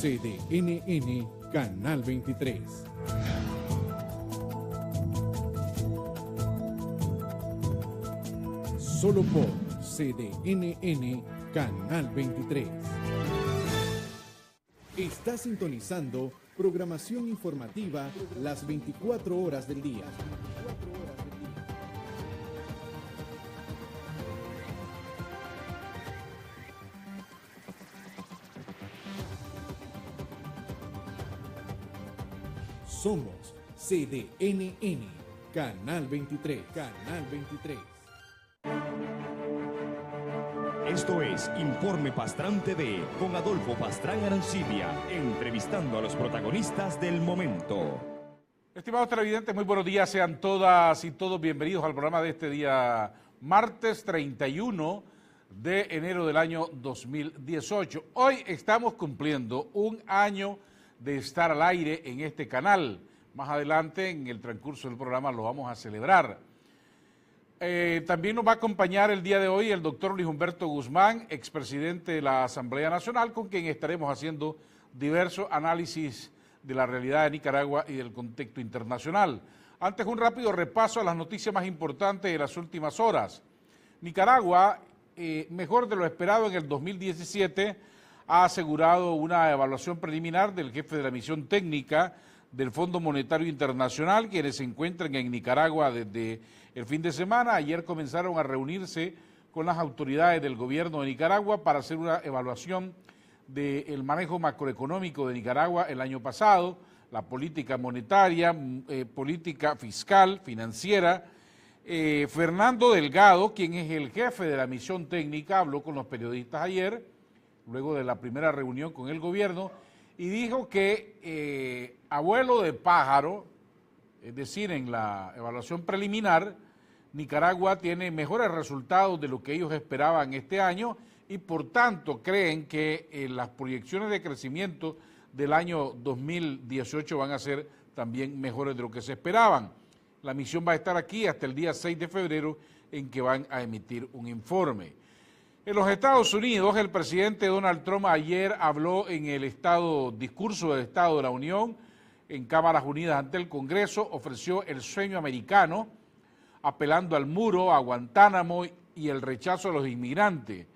CDNN Canal 23. Solo por CDNN Canal 23. Está sintonizando programación informativa las 24 horas del día. Somos CDNN Canal 23. Canal 23. Esto es Informe Pastrán TV con Adolfo Pastrán Arancibia, entrevistando a los protagonistas del momento. Estimados televidentes, muy buenos días, sean todas y todos bienvenidos al programa de este día, martes 31 de enero del año 2018. Hoy estamos cumpliendo un año de estar al aire en este canal. Más adelante, en el transcurso del programa, lo vamos a celebrar. También nos va a acompañar el día de hoy el doctor Luis Humberto Guzmán, expresidente de la Asamblea Nacional, con quien estaremos haciendo diversos análisis de la realidad de Nicaragua y del contexto internacional. Antes, un rápido repaso a las noticias más importantes de las últimas horas. Nicaragua, mejor de lo esperado en el 2017, ha asegurado una evaluación preliminar del jefe de la misión técnica del Fondo Monetario Internacional, quienes se encuentran en Nicaragua desde el fin de semana. Ayer comenzaron a reunirse con las autoridades del gobierno de Nicaragua para hacer una evaluación del manejo macroeconómico de Nicaragua el año pasado, la política monetaria, política fiscal, financiera. Fernando Delgado, quien es el jefe de la misión técnica, habló con los periodistas ayer, luego de la primera reunión con el gobierno, y dijo que abuelo de pájaro, es decir, en la evaluación preliminar, Nicaragua tiene mejores resultados de lo que ellos esperaban este año y por tanto creen que las proyecciones de crecimiento del año 2018 van a ser también mejores de lo que se esperaban. La misión va a estar aquí hasta el día 6 de febrero en que van a emitir un informe. En los Estados Unidos, el presidente Donald Trump ayer habló en el discurso del Estado de la Unión, en Cámaras Unidas ante el Congreso, ofreció el sueño americano, apelando al muro, a Guantánamo y el rechazo a los inmigrantes.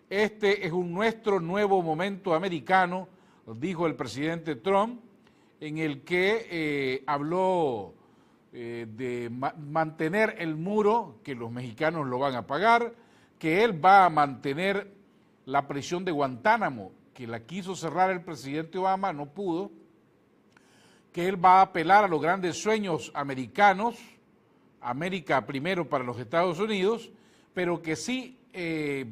Este es nuestro nuevo momento americano, dijo el presidente Trump, en el que habló de mantener el muro, que los mexicanos lo van a pagar, que él va a mantener la prisión de Guantánamo, que la quiso cerrar el presidente Obama, no pudo, que él va a apelar a los grandes sueños americanos, América primero para los Estados Unidos, pero que sí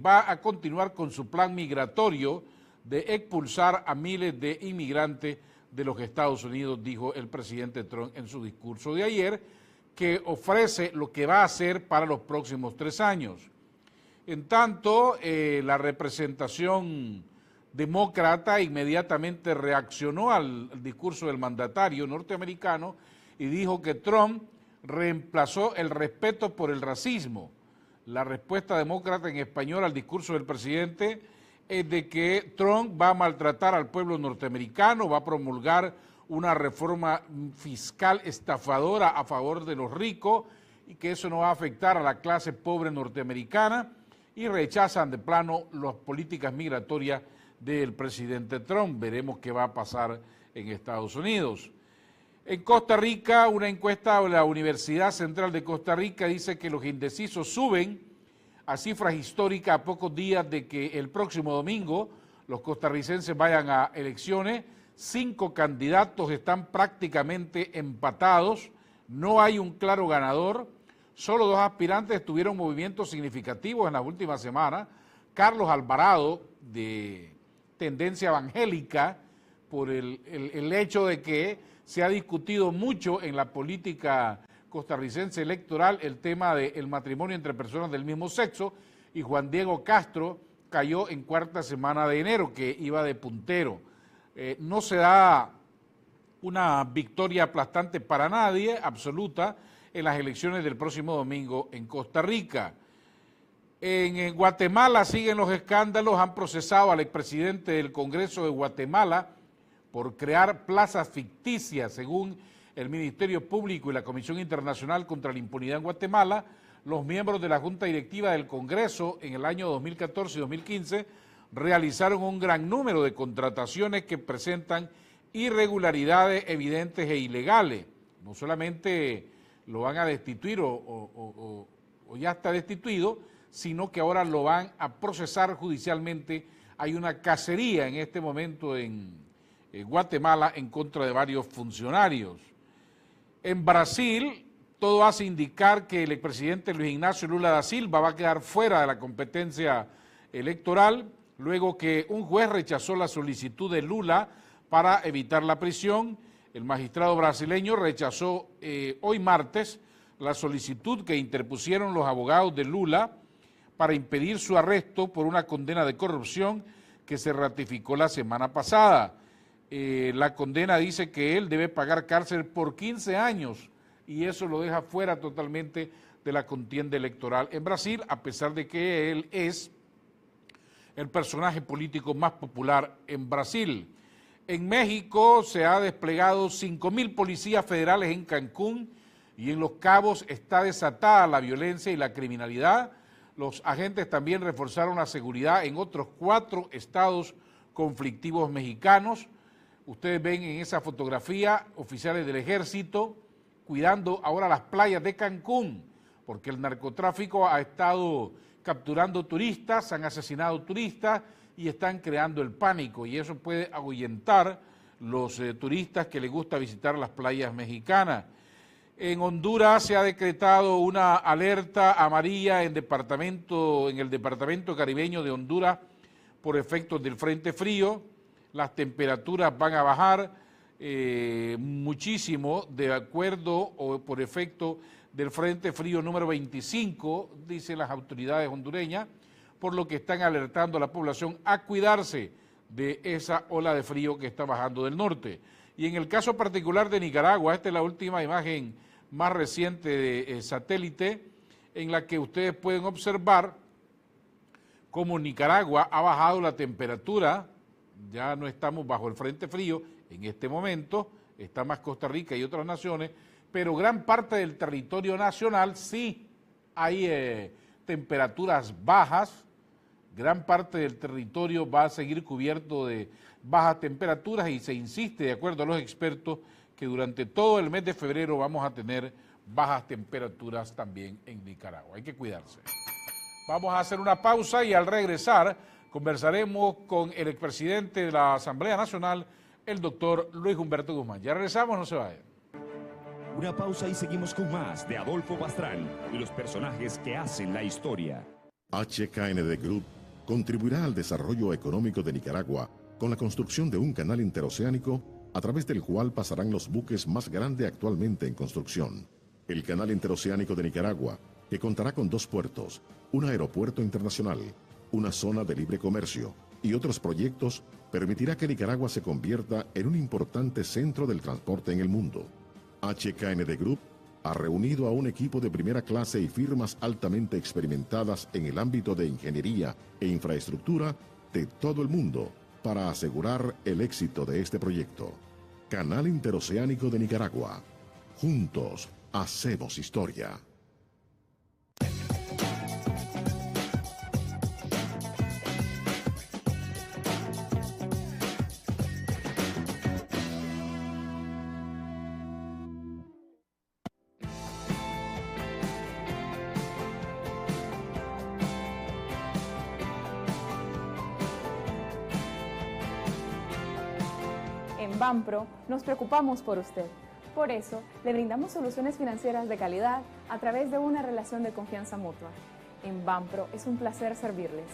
va a continuar con su plan migratorio de expulsar a miles de inmigrantes de los Estados Unidos, dijo el presidente Trump en su discurso de ayer, que ofrece lo que va a hacer para los próximos 3 años. En tanto, la representación demócrata inmediatamente reaccionó al discurso del mandatario norteamericano y dijo que Trump reemplazó el respeto por el racismo. La respuesta demócrata en español al discurso del presidente es de que Trump va a maltratar al pueblo norteamericano, va a promulgar una reforma fiscal estafadora a favor de los ricos y que eso no va a afectar a la clase pobre norteamericana, y rechazan de plano las políticas migratorias del presidente Trump. Veremos qué va a pasar en Estados Unidos. En Costa Rica, una encuesta de la Universidad Central de Costa Rica dice que los indecisos suben a cifras históricas a pocos días de que el próximo domingo los costarricenses vayan a elecciones. 5 candidatos están prácticamente empatados, no hay un claro ganador. Solo 2 aspirantes tuvieron movimientos significativos en las últimas semanas. Carlos Alvarado, de tendencia evangélica, por el hecho de que se ha discutido mucho en la política costarricense electoral el tema del matrimonio entre personas del mismo sexo, y Juan Diego Castro cayó en cuarta semana de enero, que iba de puntero. No se da una victoria aplastante para nadie, absoluta, en las elecciones del próximo domingo en Costa Rica. En Guatemala siguen los escándalos, han procesado al expresidente del Congreso de Guatemala por crear plazas ficticias, según el Ministerio Público y la Comisión Internacional contra la Impunidad en Guatemala. Los miembros de la Junta Directiva del Congreso en el año 2014 y 2015 realizaron un gran número de contrataciones que presentan irregularidades evidentes e ilegales. No solamente lo van a destituir o ya está destituido, sino que ahora lo van a procesar judicialmente. Hay una cacería en este momento en Guatemala en contra de varios funcionarios. En Brasil, todo hace indicar que el expresidente Luis Ignacio Lula da Silva va a quedar fuera de la competencia electoral, luego que un juez rechazó la solicitud de Lula para evitar la prisión. El magistrado brasileño rechazó hoy martes la solicitud que interpusieron los abogados de Lula para impedir su arresto por una condena de corrupción que se ratificó la semana pasada. La condena dice que él debe pagar cárcel por 15 años y eso lo deja fuera totalmente de la contienda electoral en Brasil, a pesar de que él es el personaje político más popular en Brasil. En México se ha desplegado 5.000 policías federales en Cancún y en Los Cabos está desatada la violencia y la criminalidad. Los agentes también reforzaron la seguridad en otros 4 estados conflictivos mexicanos. Ustedes ven en esa fotografía oficiales del ejército cuidando ahora las playas de Cancún, porque el narcotráfico ha estado capturando turistas, han asesinado turistas y están creando el pánico, y eso puede ahuyentar los turistas que les gusta visitar las playas mexicanas. En Honduras se ha decretado una alerta amarilla en el departamento caribeño de Honduras por efectos del frente frío. Las temperaturas van a bajar muchísimo de acuerdo o por efecto del frente frío número 25, dicen las autoridades hondureñas, por lo que están alertando a la población a cuidarse de esa ola de frío que está bajando del norte. Y en el caso particular de Nicaragua, esta es la última imagen más reciente de satélite, en la que ustedes pueden observar cómo Nicaragua ha bajado la temperatura. Ya no estamos bajo el frente frío en este momento, está más Costa Rica y otras naciones, pero gran parte del territorio nacional sí hay temperaturas bajas. Gran parte del territorio va a seguir cubierto de bajas temperaturas y se insiste, de acuerdo a los expertos, que durante todo el mes de febrero vamos a tener bajas temperaturas también en Nicaragua. Hay que cuidarse. Vamos a hacer una pausa y al regresar conversaremos con el expresidente de la Asamblea Nacional, el doctor Luis Humberto Guzmán. Ya regresamos, no se vayan. Una pausa y seguimos con más de Adolfo Pastrán y los personajes que hacen la historia. HKND Group contribuirá al desarrollo económico de Nicaragua con la construcción de un canal interoceánico a través del cual pasarán los buques más grandes actualmente en construcción. El canal interoceánico de Nicaragua, que contará con 2 puertos, un aeropuerto internacional, una zona de libre comercio y otros proyectos, permitirá que Nicaragua se convierta en un importante centro del transporte en el mundo. HKND Group ha reunido a un equipo de primera clase y firmas altamente experimentadas en el ámbito de ingeniería e infraestructura de todo el mundo para asegurar el éxito de este proyecto. Canal Interoceánico de Nicaragua. Juntos hacemos historia. En Banpro nos preocupamos por usted. Por eso, le brindamos soluciones financieras de calidad a través de una relación de confianza mutua. En Banpro es un placer servirles.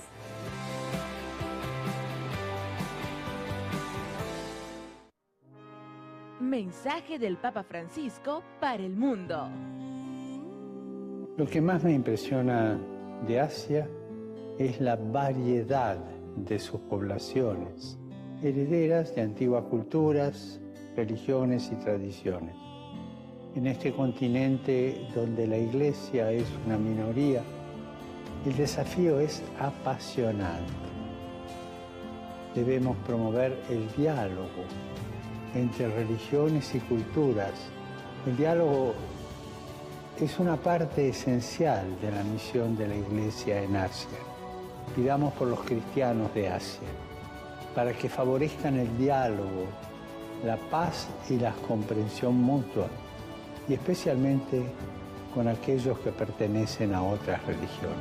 Mensaje del Papa Francisco para el mundo. Lo que más me impresiona de Asia es la variedad de sus poblaciones, herederas de antiguas culturas, religiones y tradiciones. En este continente donde la Iglesia es una minoría, el desafío es apasionante. debemos promover el diálogo entre religiones y culturas. El diálogo es una parte esencial de la misión de la Iglesia en Asia. Pidamos por los cristianos de Asia, para que favorezcan el diálogo, la paz y la comprensión mutua, y especialmente con aquellos que pertenecen a otras religiones.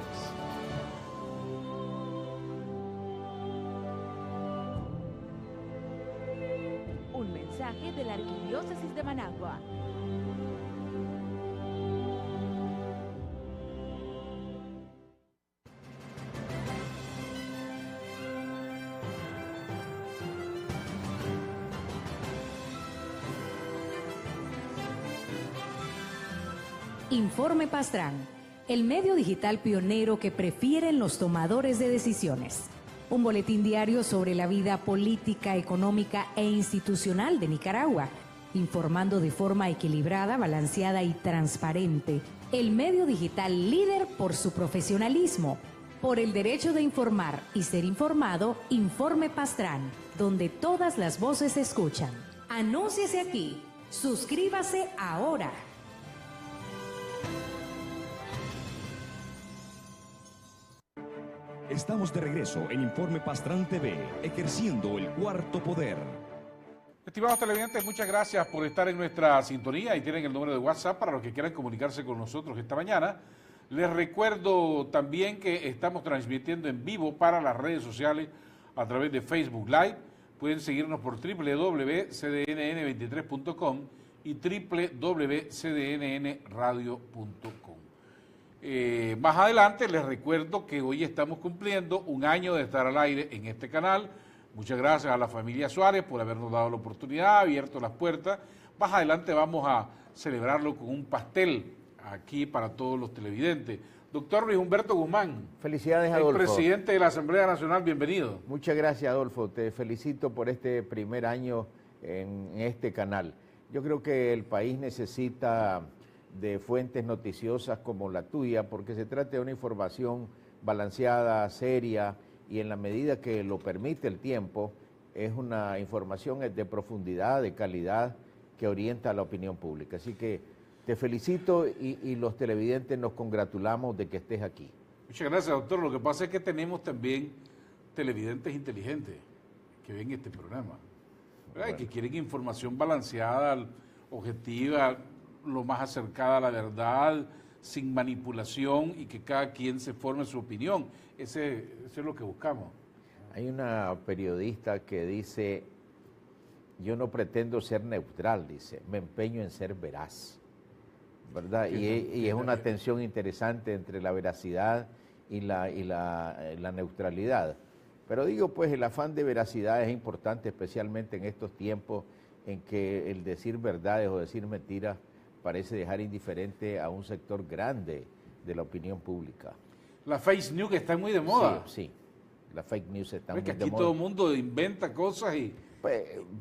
Un mensaje de la Arquidiócesis de Managua. Informe Pastrán, el medio digital pionero que prefieren los tomadores de decisiones. Un boletín diario sobre la vida política, económica e institucional de Nicaragua, informando de forma equilibrada, balanceada y transparente. El medio digital líder por su profesionalismo, por el derecho de informar y ser informado. Informe Pastrán, donde todas las voces se escuchan. Anúnciese aquí. Suscríbase ahora. Estamos de regreso en Informe Pastrán TV, ejerciendo el cuarto poder. Estimados televidentes, muchas gracias por estar en nuestra sintonía. Ahí tienen el número de WhatsApp para los que quieran comunicarse con nosotros esta mañana. Les recuerdo también que estamos transmitiendo en vivo para las redes sociales a través de Facebook Live. Pueden seguirnos por www.cdnn23.com y www.cdnnradio.com. Más adelante les recuerdo que hoy estamos cumpliendo un año de estar al aire en este canal. Muchas gracias a la familia Suárez por habernos dado la oportunidad, abierto las puertas. Más adelante vamos a celebrarlo con un pastel aquí para todos los televidentes. Doctor Luis Humberto Guzmán. Felicidades, Adolfo. El presidente de la Asamblea Nacional, bienvenido. Muchas gracias, Adolfo. Te felicito por este primer año en este canal. Yo creo que el país necesita de fuentes noticiosas como la tuya, porque se trata de una información balanceada, seria, y en la medida que lo permite el tiempo, es una información de profundidad, de calidad, que orienta a la opinión pública. Así que te felicito y los televidentes nos congratulamos de que estés aquí. Muchas gracias, doctor. Lo que pasa es que tenemos también televidentes inteligentes que ven este programa, ¿verdad? Bueno. Que quieren información balanceada, objetiva, lo más acercada a la verdad, sin manipulación, y que cada quien se forme su opinión. Eso es lo que buscamos. Hay una periodista que dice: yo no pretendo ser neutral, dice, me empeño en ser veraz, ¿verdad? Y es una tensión interesante entre la veracidad y la neutralidad. Pero digo, pues, el afán de veracidad es importante, especialmente en estos tiempos en que el decir verdades o decir mentiras parece dejar indiferente a un sector grande de la opinión pública. La fake news está muy de moda. Sí, la fake news está muy de moda. Aquí todo el mundo inventa cosas y...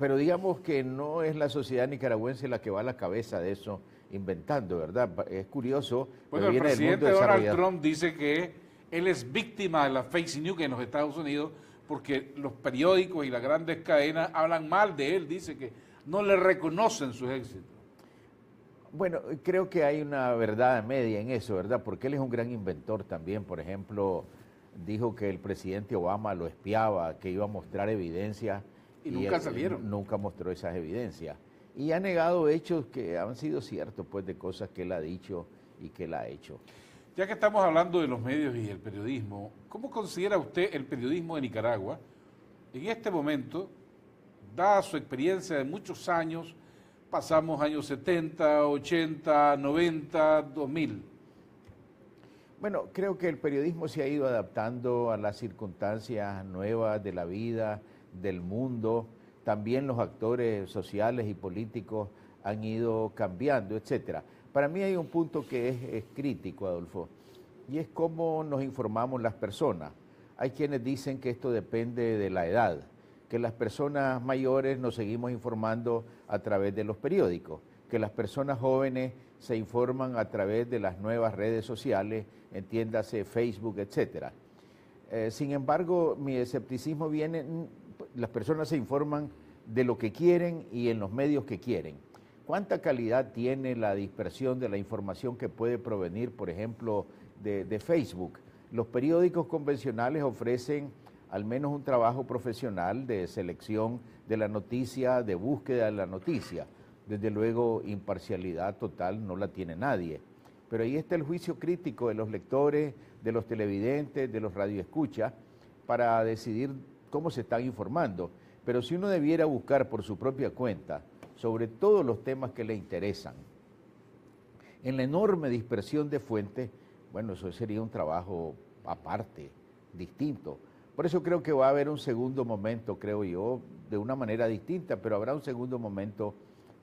Pero digamos que no es la sociedad nicaragüense la que va a la cabeza de eso inventando, ¿verdad? Es curioso. Bueno, el presidente Donald Trump dice que él es víctima de la fake news en los Estados Unidos porque los periódicos y las grandes cadenas hablan mal de él, dice que no le reconocen sus éxitos. Bueno, creo que hay una verdad media en eso, ¿verdad? Porque él es un gran inventor también. Por ejemplo, dijo que el presidente Obama lo espiaba, que iba a mostrar evidencias. Y nunca salieron. Nunca mostró esas evidencias. Y ha negado hechos que han sido ciertos, pues, de cosas que él ha dicho y que él ha hecho. Ya que estamos hablando de los medios y el periodismo, ¿cómo considera usted el periodismo de Nicaragua en este momento, dada su experiencia de muchos años? Pasamos años 70, 80, 90, 2000. Bueno, creo que el periodismo se ha ido adaptando a las circunstancias nuevas de la vida, del mundo. También los actores sociales y políticos han ido cambiando, etcétera. Para mí hay un punto que es crítico, Adolfo, y es cómo nos informamos las personas. Hay quienes dicen que esto depende de la edad, que las personas mayores nos seguimos informando a través de los periódicos, que las personas jóvenes se informan a través de las nuevas redes sociales, entiéndase Facebook, etcétera. Sin embargo, mi escepticismo viene las personas se informan de lo que quieren y en los medios que quieren. ¿Cuánta calidad tiene la dispersión de la información que puede provenir, por ejemplo, de Facebook? Los periódicos convencionales ofrecen al menos un trabajo profesional de selección de la noticia, de búsqueda de la noticia. Desde luego, imparcialidad total no la tiene nadie. Pero ahí está el juicio crítico de los lectores, de los televidentes, de los radioescuchas, para decidir cómo se están informando. Pero si uno debiera buscar por su propia cuenta sobre todos los temas que le interesan, en la enorme dispersión de fuentes, bueno, eso sería un trabajo aparte, distinto. Por eso creo que va a haber un segundo momento, creo yo, de una manera distinta, pero habrá un segundo momento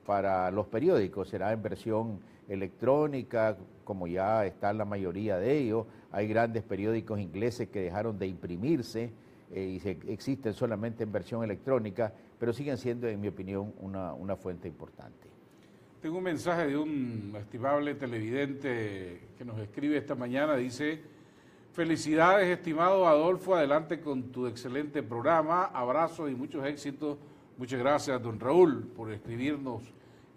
para los periódicos. Será en versión electrónica, como ya está la mayoría de ellos. Hay grandes periódicos ingleses que dejaron de imprimirse y existen solamente en versión electrónica, pero siguen siendo, en mi opinión, una fuente importante. Tengo un mensaje de un estimable televidente que nos escribe esta mañana, dice: felicidades, estimado Adolfo, adelante con tu excelente programa, abrazos y muchos éxitos. Muchas gracias, don Raúl, por escribirnos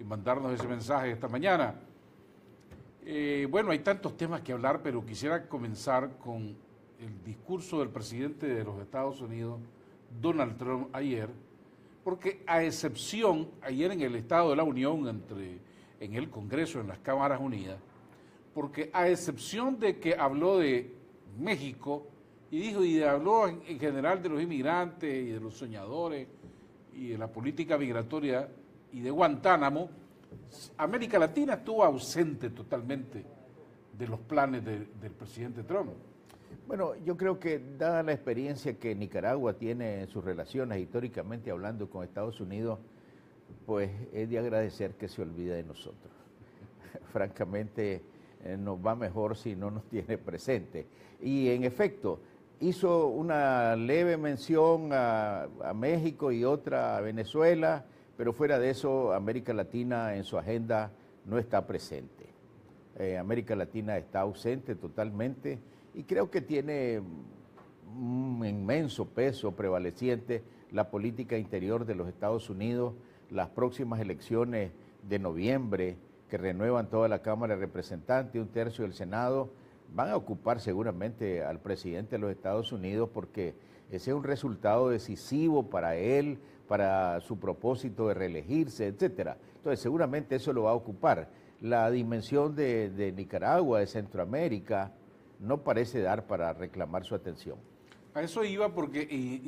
y mandarnos ese mensaje esta mañana. Bueno, hay tantos temas que hablar, pero quisiera comenzar con el discurso del presidente de los Estados Unidos, Donald Trump, ayer, porque a excepción, ayer en el Estado de la Unión, en el Congreso, en las Cámaras Unidas, porque a excepción de que habló de México y habló en general de los inmigrantes y de los soñadores y de la política migratoria y de Guantánamo, América Latina estuvo ausente totalmente de los planes del presidente Trump. Bueno, yo creo que dada la experiencia que Nicaragua tiene en sus relaciones históricamente hablando con Estados Unidos, pues es de agradecer que se olvide de nosotros. Francamente, nos va mejor si no nos tiene presente. Y en efecto, hizo una leve mención a México y otra a Venezuela, pero fuera de eso, América Latina en su agenda no está presente. América Latina está ausente totalmente y creo que tiene un inmenso peso prevaleciente la política interior de los Estados Unidos. Las próximas elecciones de noviembre, que renuevan toda la Cámara de Representantes, un tercio del Senado, van a ocupar seguramente al presidente de los Estados Unidos porque ese es un resultado decisivo para él, para su propósito de reelegirse, etcétera. Entonces seguramente eso lo va a ocupar. La dimensión de Nicaragua, de Centroamérica, no parece dar para reclamar su atención. A eso iba porque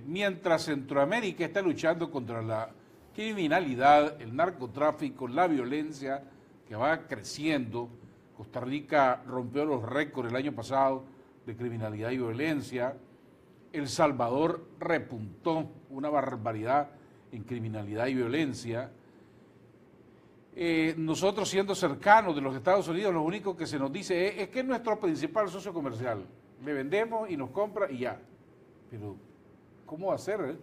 mientras Centroamérica está luchando contra la criminalidad, el narcotráfico, la violencia que va creciendo, Costa Rica rompió los récords el año pasado de criminalidad y violencia, El Salvador repuntó una barbaridad en criminalidad y violencia. Nosotros, siendo cercanos de los Estados Unidos, lo único que se nos dice es que es nuestro principal socio comercial. Le vendemos y nos compra y ya. Pero, ¿cómo hacer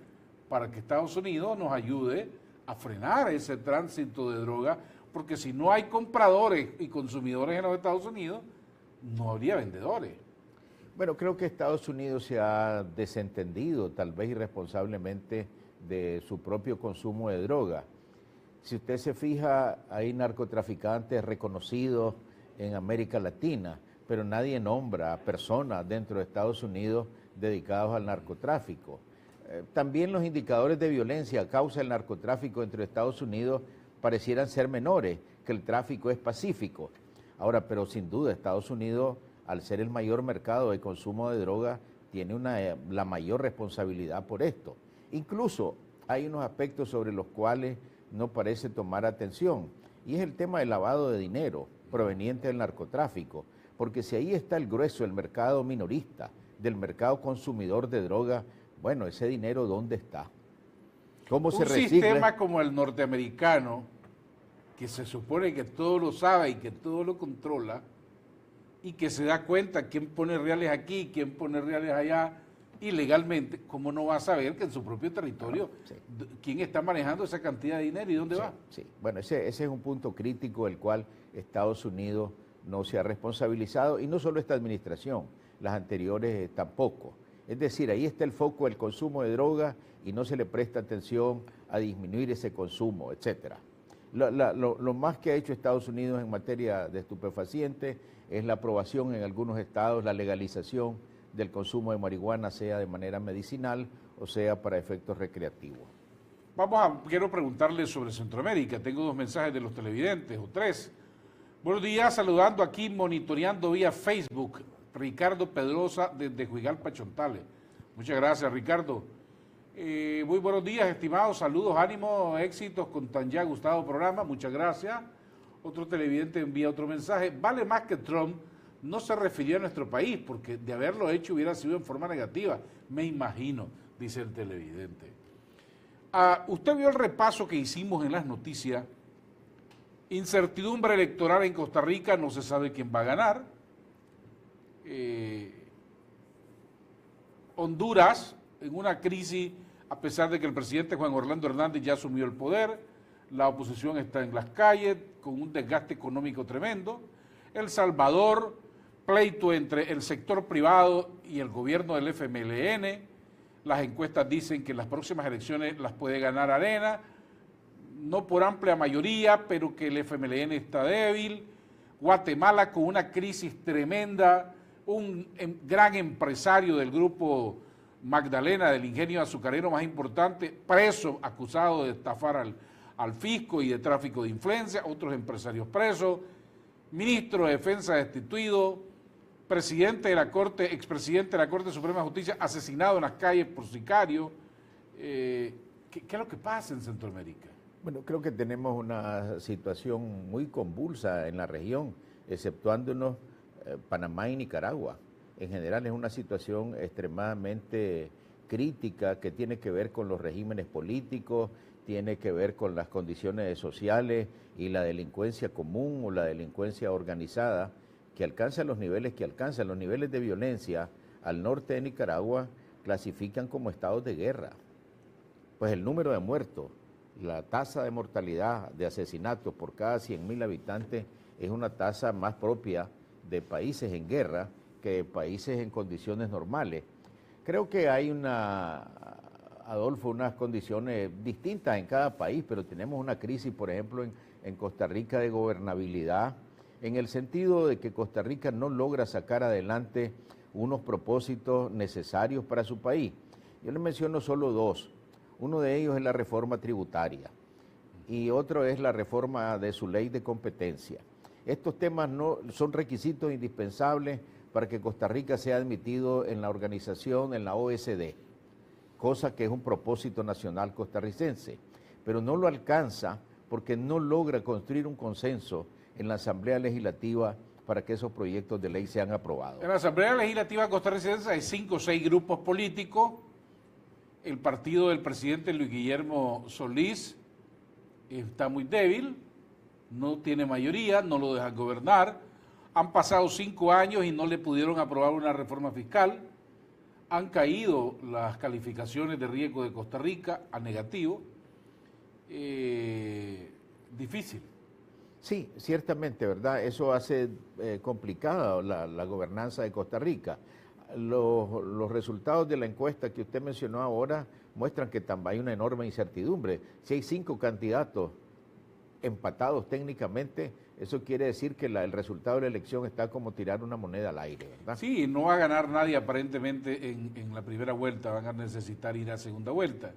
para que Estados Unidos nos ayude a frenar ese tránsito de droga? Porque si no hay compradores y consumidores en los Estados Unidos, no habría vendedores. Bueno, creo que Estados Unidos se ha desentendido, tal vez irresponsablemente, de su propio consumo de droga. Si usted se fija, hay narcotraficantes reconocidos en América Latina, pero nadie nombra a personas dentro de Estados Unidos dedicados al narcotráfico. También los indicadores de violencia a causa del narcotráfico dentro de Estados Unidos parecieran ser menores, que el tráfico es pacífico. Ahora, pero sin duda Estados Unidos, al ser el mayor mercado de consumo de droga, tiene la mayor responsabilidad por esto. Incluso hay unos aspectos sobre los cuales no parece tomar atención, y es el tema del lavado de dinero proveniente del narcotráfico, porque si ahí está el grueso del mercado minorista, del mercado consumidor de droga, bueno, ese dinero ¿dónde está? ¿Cómo se recicla? Un sistema como el norteamericano, que se supone que todo lo sabe y que todo lo controla, y que se da cuenta quién pone reales aquí, quién pone reales allá, ilegalmente, ¿cómo no va a saber que en su propio territorio quién está manejando esa cantidad de dinero y dónde va? Sí, bueno, ese es un punto crítico del cual Estados Unidos no se ha responsabilizado, y no solo esta administración, las anteriores tampoco. Es decir, ahí está el foco del consumo de droga y no se le presta atención a disminuir ese consumo, etcétera. Lo más que ha hecho Estados Unidos en materia de estupefacientes es la aprobación en algunos estados, la legalización del consumo de marihuana, sea de manera medicinal o sea para efectos recreativos. Quiero preguntarle sobre Centroamérica. Tengo 2 mensajes de los televidentes, o 3. Buenos días, saludando aquí, monitoreando vía Facebook, Ricardo Pedrosa desde Juigalpa, Chontales. Muchas gracias, Ricardo. Muy buenos días, estimados, saludos, ánimo, éxitos con tan ya gustado programa, muchas gracias. Otro televidente envía otro mensaje. Vale más que Trump no se refirió a nuestro país, porque de haberlo hecho hubiera sido en forma negativa, me imagino, dice el televidente. Usted vio el repaso que hicimos en las noticias. Incertidumbre electoral en Costa Rica, no se sabe quién va a ganar. Honduras en una crisis, a pesar de que el presidente Juan Orlando Hernández ya asumió el poder, la oposición está en las calles con un desgaste económico tremendo. El Salvador, pleito entre el sector privado y el gobierno del FMLN. Las encuestas dicen que las próximas elecciones las puede ganar Arena, no por amplia mayoría, pero que el FMLN está débil. Guatemala con una crisis tremenda, un gran empresario del grupo Magdalena, del ingenio azucarero más importante, preso, acusado de estafar al fisco y de tráfico de influencia, otros empresarios presos, ministro de Defensa destituido, presidente de la Corte, expresidente de la Corte Suprema de Justicia asesinado en las calles por sicario. ¿Qué es lo que pasa en Centroamérica? Bueno, creo que tenemos una situación muy convulsa en la región, exceptuándonos Panamá y Nicaragua. En general es una situación extremadamente crítica que tiene que ver con los regímenes políticos, tiene que ver con las condiciones sociales y la delincuencia común o la delincuencia organizada que alcanza los niveles que alcanza. Los niveles de violencia al norte de Nicaragua clasifican como estados de guerra. Pues el número de muertos, la tasa de mortalidad de asesinatos por cada 100.000 habitantes es una tasa más propia de países en guerra que de países en condiciones normales. Creo que hay Adolfo, unas condiciones distintas en cada país, pero tenemos una crisis, por ejemplo, en Costa Rica de gobernabilidad, en el sentido de que Costa Rica no logra sacar adelante unos propósitos necesarios para su país. Yo le menciono solo 2. Uno de ellos es la reforma tributaria y otro es la reforma de su ley de competencia. Estos temas no son requisitos indispensables para que Costa Rica sea admitido en la organización, en la OSD, cosa que es un propósito nacional costarricense, pero no lo alcanza porque no logra construir un consenso en la Asamblea Legislativa para que esos proyectos de ley sean aprobados. En la Asamblea Legislativa costarricense hay 5 o 6 grupos políticos. El partido del presidente Luis Guillermo Solís está muy débil, no tiene mayoría, no lo dejan gobernar. Han pasado 5 años y no le pudieron aprobar una reforma fiscal. Han caído las calificaciones de riesgo de Costa Rica a negativo. Difícil. Sí, ciertamente, ¿verdad? Eso hace complicada la gobernanza de Costa Rica. Los resultados de la encuesta que usted mencionó ahora muestran que también hay una enorme incertidumbre. Si hay 5 candidatos empatados técnicamente, eso quiere decir que el resultado de la elección está como tirar una moneda al aire, ¿verdad? Sí, no va a ganar nadie aparentemente en la primera vuelta, van a necesitar ir a segunda vuelta.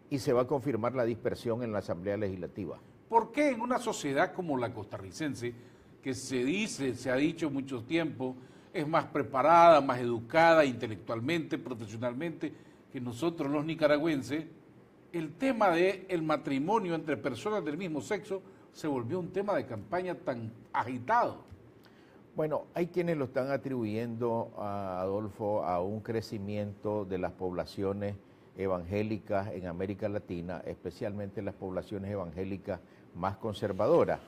Y se va a confirmar la dispersión en la Asamblea Legislativa. ¿Por qué en una sociedad como la costarricense, que se ha dicho mucho tiempo, es más preparada, más educada intelectualmente, profesionalmente que nosotros los nicaragüenses, el tema del matrimonio entre personas del mismo sexo se volvió un tema de campaña tan agitado? Bueno, hay quienes lo están atribuyendo, Adolfo, a un crecimiento de las poblaciones evangélicas en América Latina, especialmente las poblaciones evangélicas más conservadoras.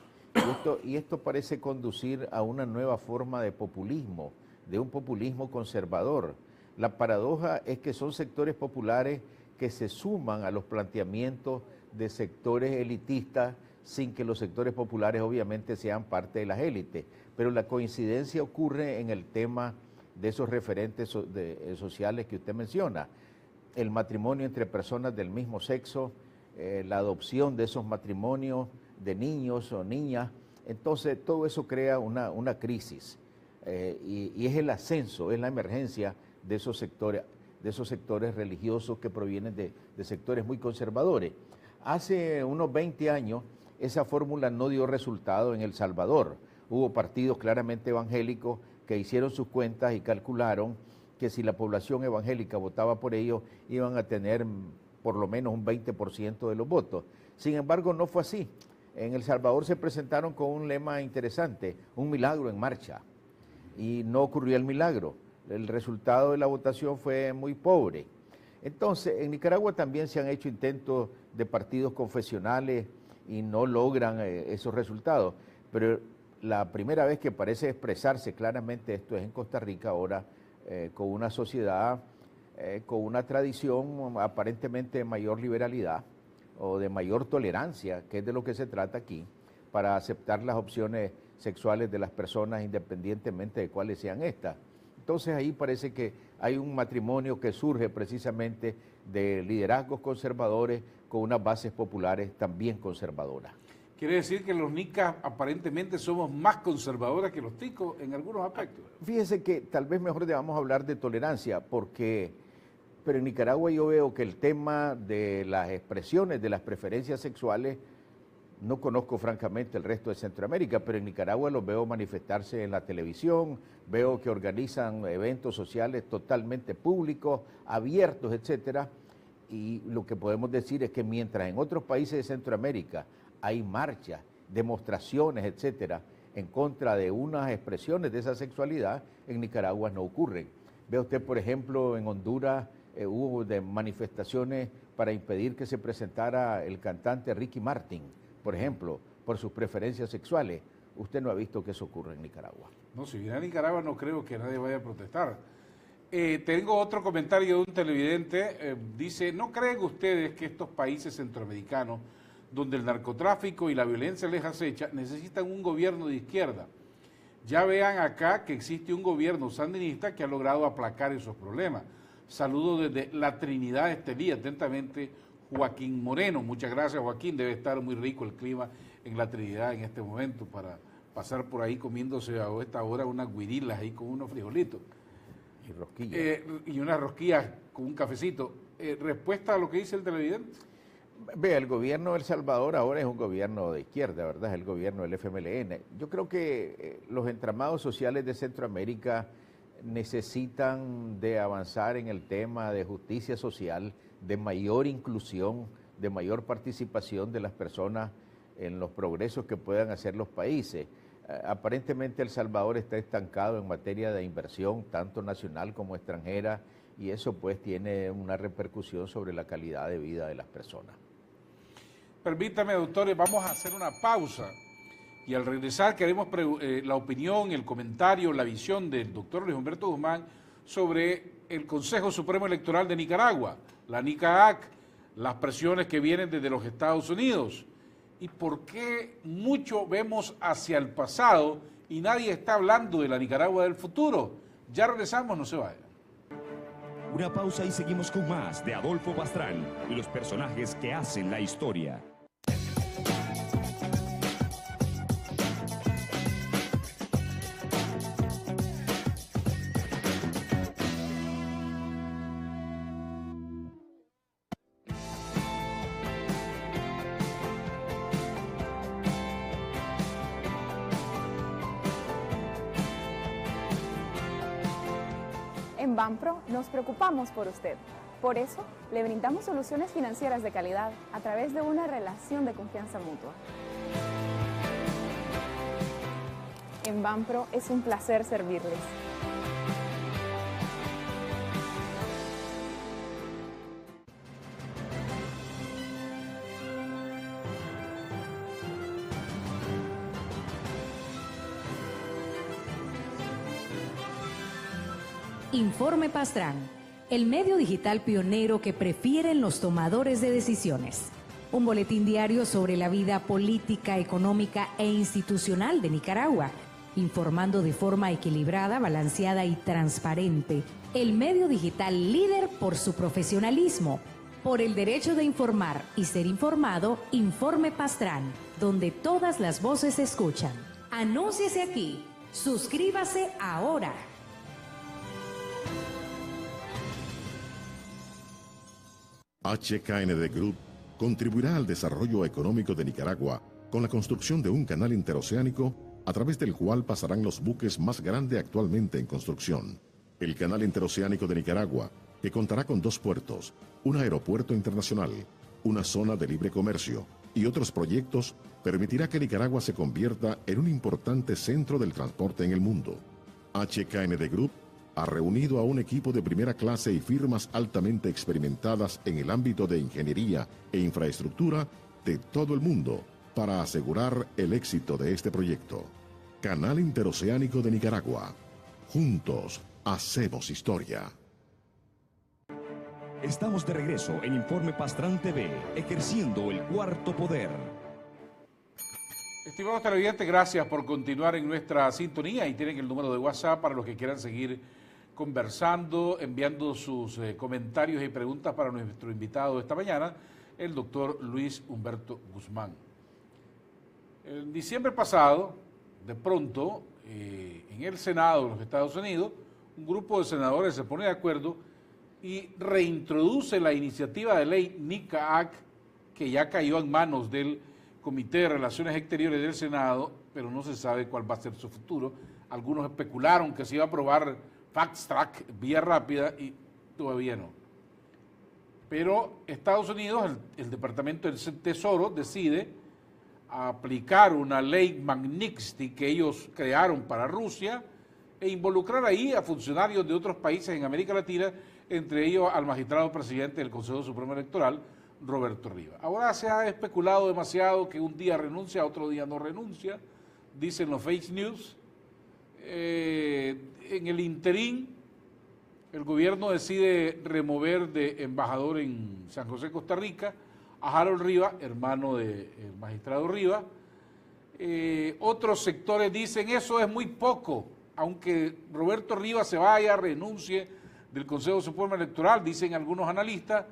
Y esto parece conducir a una nueva forma de populismo, de un populismo conservador. La paradoja es que son sectores populares que se suman a los planteamientos de sectores elitistas sin que los sectores populares obviamente sean parte de las élites. Pero la coincidencia ocurre en el tema de esos referentes sociales que usted menciona. El matrimonio entre personas del mismo sexo, la adopción de esos matrimonios de niños o niñas. Entonces, todo eso crea una crisis y es el ascenso, es la emergencia de esos sectores religiosos que provienen de sectores muy conservadores. Hace unos 20 años, esa fórmula no dio resultado en El Salvador. Hubo partidos claramente evangélicos que hicieron sus cuentas y calcularon que si la población evangélica votaba por ellos, iban a tener por lo menos un 20% de los votos. Sin embargo, no fue así. En El Salvador se presentaron con un lema interesante, un milagro en marcha, y no ocurrió el milagro. El resultado de la votación fue muy pobre. Entonces, en Nicaragua también se han hecho intentos de partidos confesionales y no logran esos resultados, pero la primera vez que parece expresarse claramente esto es en Costa Rica ahora, con una sociedad, con una tradición aparentemente de mayor liberalidad o de mayor tolerancia, que es de lo que se trata aquí, para aceptar las opciones sexuales de las personas independientemente de cuáles sean estas. Entonces ahí parece que hay un matrimonio que surge precisamente de liderazgos conservadores con unas bases populares también conservadoras. Quiere decir que los nicas aparentemente somos más conservadoras que los ticos en algunos aspectos. Fíjese que tal vez mejor debamos hablar de tolerancia, pero en Nicaragua yo veo que el tema de las expresiones de las preferencias sexuales, no conozco francamente el resto de Centroamérica, pero en Nicaragua los veo manifestarse en la televisión, veo que organizan eventos sociales totalmente públicos, abiertos, etcétera, y lo que podemos decir es que mientras en otros países de Centroamérica hay marchas, demostraciones, etcétera, en contra de unas expresiones de esa sexualidad, en Nicaragua no ocurren. Ve usted, por ejemplo, en Honduras hubo manifestaciones para impedir que se presentara el cantante Ricky Martin, por ejemplo, por sus preferencias sexuales. Usted no ha visto que eso ocurre en Nicaragua. No, si viene a Nicaragua no creo que nadie vaya a protestar. Tengo otro comentario de un televidente. Dice, ¿no creen ustedes que estos países centroamericanos, donde el narcotráfico y la violencia les acecha, necesitan un gobierno de izquierda? Ya vean acá que existe un gobierno sandinista que ha logrado aplacar esos problemas. Saludos desde la Trinidad Estelí, atentamente Joaquín Moreno. Muchas gracias, Joaquín. Debe estar muy rico el clima en la Trinidad en este momento para pasar por ahí comiéndose a esta hora unas guirilas ahí con unos frijolitos. Y rosquillas. Y unas rosquillas con un cafecito. ¿Respuesta a lo que dice el televidente? Vea, el gobierno de El Salvador ahora es un gobierno de izquierda, ¿verdad? Es el gobierno del FMLN. Yo creo que los entramados sociales de Centroamérica necesitan de avanzar en el tema de justicia social, de mayor inclusión, de mayor participación de las personas en los progresos que puedan hacer los países. Aparentemente El Salvador está estancado en materia de inversión, tanto nacional como extranjera, y eso pues tiene una repercusión sobre la calidad de vida de las personas. Permítame, doctores, vamos a hacer una pausa y al regresar queremos la opinión, el comentario, la visión del doctor Luis Humberto Guzmán sobre el Consejo Supremo Electoral de Nicaragua, la NICAAC, las presiones que vienen desde los Estados Unidos y por qué mucho vemos hacia el pasado y nadie está hablando de la Nicaragua del futuro. Ya regresamos, no se vayan. Una pausa y seguimos con más de Adolfo Pastrán y los personajes que hacen la historia. En Banpro nos preocupamos por usted. Por eso, le brindamos soluciones financieras de calidad a través de una relación de confianza mutua. En Banpro es un placer servirles. Informe Pastrán, el medio digital pionero que prefieren los tomadores de decisiones. Un boletín diario sobre la vida política, económica e institucional de Nicaragua. informando de forma equilibrada, balanceada y transparente. El medio digital líder por su profesionalismo. Por el derecho de informar y ser informado, Informe Pastrán, donde todas las voces se escuchan. Anúnciese aquí. Suscríbase ahora. HKND Group contribuirá al desarrollo económico de Nicaragua con la construcción de un canal interoceánico a través del cual pasarán los buques más grandes actualmente en construcción. El canal interoceánico de Nicaragua, que contará con 2 puertos, un aeropuerto internacional, una zona de libre comercio y otros proyectos, permitirá que Nicaragua se convierta en un importante centro del transporte en el mundo. HKND Group ha reunido a un equipo de primera clase y firmas altamente experimentadas en el ámbito de ingeniería e infraestructura de todo el mundo para asegurar el éxito de este proyecto. Canal Interoceánico de Nicaragua. Juntos hacemos historia. Estamos de regreso en Informe Pastrán TV, ejerciendo el cuarto poder. Estimados televidentes, gracias por continuar en nuestra sintonía y tienen el número de WhatsApp para los que quieran seguir conversando, enviando sus comentarios y preguntas para nuestro invitado de esta mañana, el doctor Luis Humberto Guzmán. En diciembre pasado, de pronto, en el Senado de los Estados Unidos, un grupo de senadores se pone de acuerdo y reintroduce la iniciativa de ley NICA-AC, que ya cayó en manos del Comité de Relaciones Exteriores del Senado, pero no se sabe cuál va a ser su futuro. Algunos especularon que se iba a aprobar fast track, vía rápida, y todavía no. Pero Estados Unidos, el Departamento del Tesoro, decide aplicar una ley Magnitsky que ellos crearon para Rusia e involucrar ahí a funcionarios de otros países en América Latina, entre ellos al magistrado presidente del Consejo Supremo Electoral, Roberto Rivas. Ahora se ha especulado demasiado que un día renuncia, otro día no renuncia, dicen los fake news. En el interín, el gobierno decide remover de embajador en San José, Costa Rica, a Harold Rivas, hermano del magistrado Rivas. Otros sectores dicen eso es muy poco, aunque Roberto Rivas se vaya, renuncie del Consejo Supremo Electoral, dicen algunos analistas,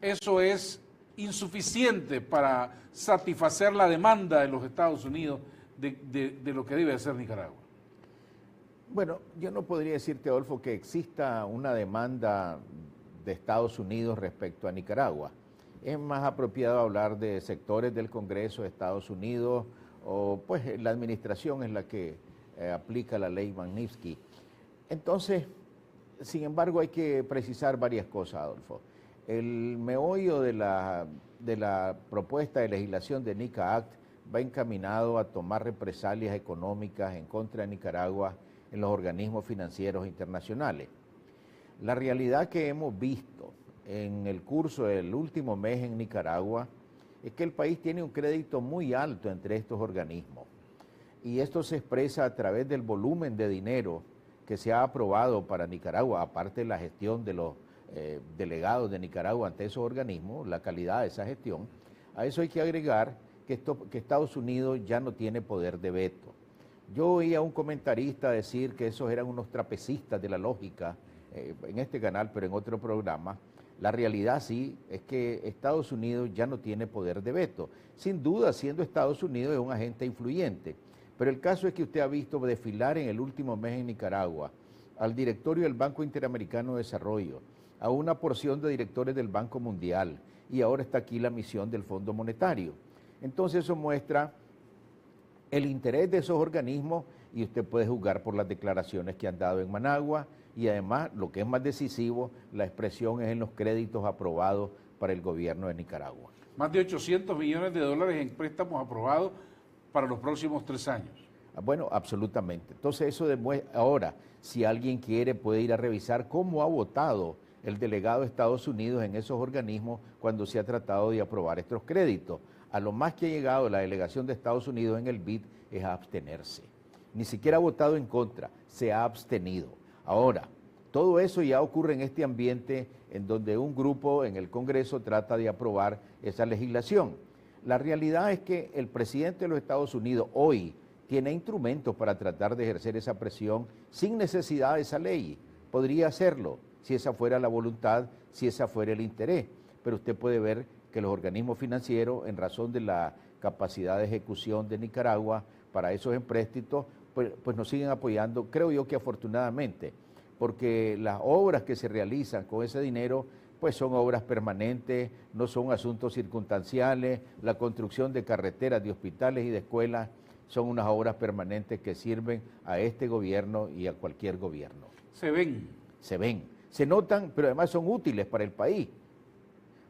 eso es insuficiente para satisfacer la demanda de los Estados Unidos de lo que debe hacer Nicaragua. Bueno, yo no podría decirte, Adolfo, que exista una demanda de Estados Unidos respecto a Nicaragua. Es más apropiado hablar de sectores del Congreso de Estados Unidos o pues la administración es la que aplica la ley Magnitsky. Entonces, sin embargo, hay que precisar varias cosas, Adolfo. El meollo de la propuesta de legislación de NICA Act va encaminado a tomar represalias económicas en contra de Nicaragua en los organismos financieros internacionales. La realidad que hemos visto en el curso del último mes en Nicaragua es que el país tiene un crédito muy alto entre estos organismos y esto se expresa a través del volumen de dinero que se ha aprobado para Nicaragua, aparte de la gestión de los delegados de Nicaragua ante esos organismos, la calidad de esa gestión. A eso hay que agregar que Estados Unidos ya no tiene poder de veto. Yo oí a un comentarista decir que esos eran unos trapecistas de la lógica en este canal, pero en otro programa. La realidad sí es que Estados Unidos ya no tiene poder de veto. Sin duda, siendo Estados Unidos es un agente influyente. Pero el caso es que usted ha visto desfilar en el último mes en Nicaragua al directorio del Banco Interamericano de Desarrollo, a una porción de directores del Banco Mundial, y ahora está aquí la misión del Fondo Monetario. Entonces eso muestra el interés de esos organismos y usted puede juzgar por las declaraciones que han dado en Managua y además, lo que es más decisivo, la expresión es en los créditos aprobados para el gobierno de Nicaragua. Más de 800 millones de dólares en préstamos aprobados para los próximos 3 años. Bueno, absolutamente. Entonces eso demuestra, ahora, si alguien quiere puede ir a revisar cómo ha votado el delegado de Estados Unidos en esos organismos cuando se ha tratado de aprobar estos créditos. A lo más que ha llegado la delegación de Estados Unidos en el BID es a abstenerse. Ni siquiera ha votado en contra, se ha abstenido. Ahora, todo eso ya ocurre en este ambiente en donde un grupo en el Congreso trata de aprobar esa legislación. La realidad es que el presidente de los Estados Unidos hoy tiene instrumentos para tratar de ejercer esa presión sin necesidad de esa ley. Podría hacerlo, si esa fuera la voluntad, si esa fuera el interés. Pero usted puede ver que los organismos financieros, en razón de la capacidad de ejecución de Nicaragua para esos empréstitos, pues nos siguen apoyando, creo yo que afortunadamente, porque las obras que se realizan con ese dinero pues son obras permanentes, no son asuntos circunstanciales. La construcción de carreteras, de hospitales y de escuelas son unas obras permanentes que sirven a este gobierno y a cualquier gobierno. Se ven. Se ven, se notan, pero además son útiles para el país.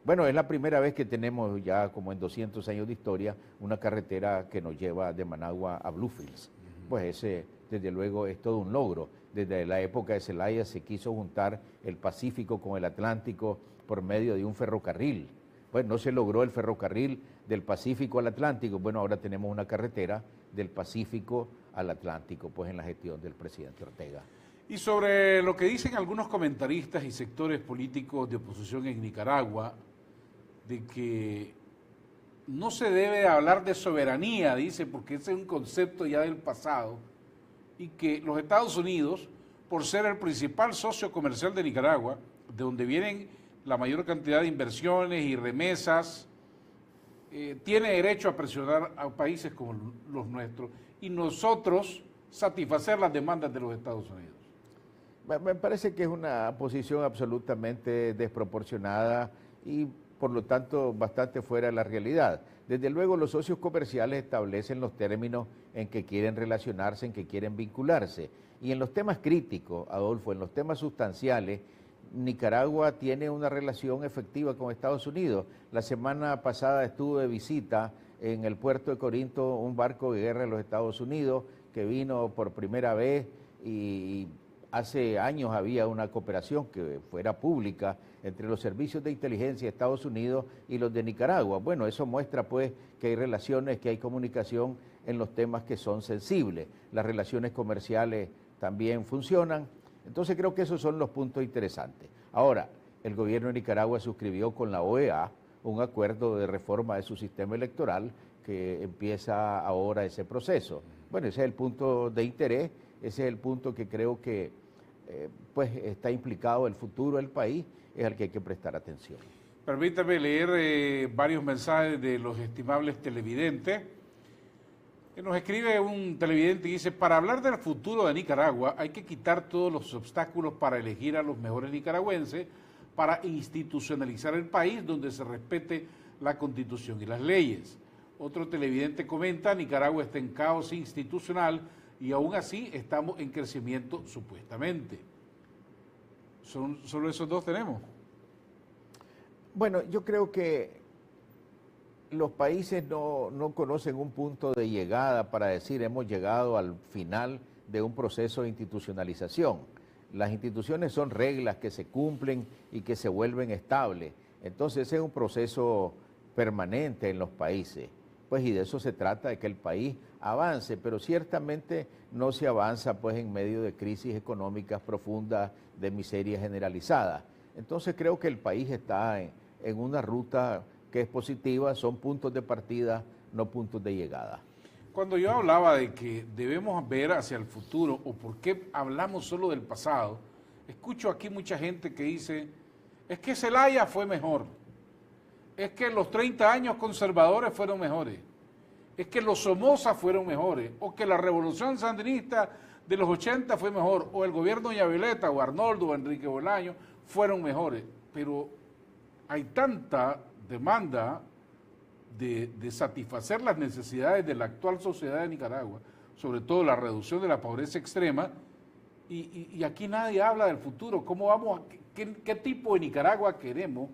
Bueno, es la primera vez que tenemos ya como en 200 años de historia una carretera que nos lleva de Managua a Bluefields. Pues ese, desde luego, es todo un logro. Desde la época de Zelaya se quiso juntar el Pacífico con el Atlántico por medio de un ferrocarril. Pues no se logró el ferrocarril del Pacífico al Atlántico. Bueno, ahora tenemos una carretera del Pacífico al Atlántico, pues en la gestión del presidente Ortega. Y sobre lo que dicen algunos comentaristas y sectores políticos de oposición en Nicaragua, de que no se debe hablar de soberanía, dice, porque ese es un concepto ya del pasado, y que los Estados Unidos, por ser el principal socio comercial de Nicaragua, de donde vienen la mayor cantidad de inversiones y remesas, tiene derecho a presionar a países como los nuestros y nosotros satisfacer las demandas de los Estados Unidos. Me parece que es una posición absolutamente desproporcionada y por lo tanto bastante fuera de la realidad. Desde luego los socios comerciales establecen los términos en que quieren relacionarse, en que quieren vincularse. Y en los temas críticos, Adolfo, en los temas sustanciales, Nicaragua tiene una relación efectiva con Estados Unidos. La semana pasada estuvo de visita en el puerto de Corinto un barco de guerra de los Estados Unidos que vino por primera vez y hace años había una cooperación que fuera pública entre los servicios de inteligencia de Estados Unidos y los de Nicaragua. Bueno, eso muestra pues que hay relaciones, que hay comunicación en los temas que son sensibles. Las relaciones comerciales también funcionan. Entonces creo que esos son los puntos interesantes. Ahora, el gobierno de Nicaragua suscribió con la OEA un acuerdo de reforma de su sistema electoral que empieza ahora ese proceso. Bueno, ese es el punto de interés, ese es el punto que creo que pues está implicado el futuro del país, es al que hay que prestar atención. Permítame leer varios mensajes de los estimables televidentes. Nos escribe un televidente y dice: para hablar del futuro de Nicaragua hay que quitar todos los obstáculos para elegir a los mejores nicaragüenses, para institucionalizar el país donde se respete la Constitución y las leyes. Otro televidente comenta: Nicaragua está en caos institucional y aún así estamos en crecimiento supuestamente. ¿Solo esos dos tenemos? Bueno, yo creo que los países no conocen un punto de llegada para decir hemos llegado al final de un proceso de institucionalización. Las instituciones son reglas que se cumplen y que se vuelven estables. Entonces ese es un proceso permanente en los países. Pues y de eso se trata, de que el país avance, pero ciertamente no se avanza pues en medio de crisis económicas profundas, de miseria generalizada. Entonces creo que el país está en una ruta que es positiva, son puntos de partida, no puntos de llegada. Cuando yo hablaba de que debemos ver hacia el futuro, o por qué hablamos solo del pasado, escucho aquí mucha gente que dice, es que Zelaya fue mejor, es que los 30 años conservadores fueron mejores, es que los Somoza fueron mejores, o que la revolución sandinista de los 80 fue mejor, o el gobierno de Yavileta, o Arnoldo, o Enrique Bolaño, fueron mejores. Pero hay tanta demanda de satisfacer las necesidades de la actual sociedad de Nicaragua, sobre todo la reducción de la pobreza extrema, y aquí nadie habla del futuro. ¿Cómo vamos? ¿Qué tipo de Nicaragua queremos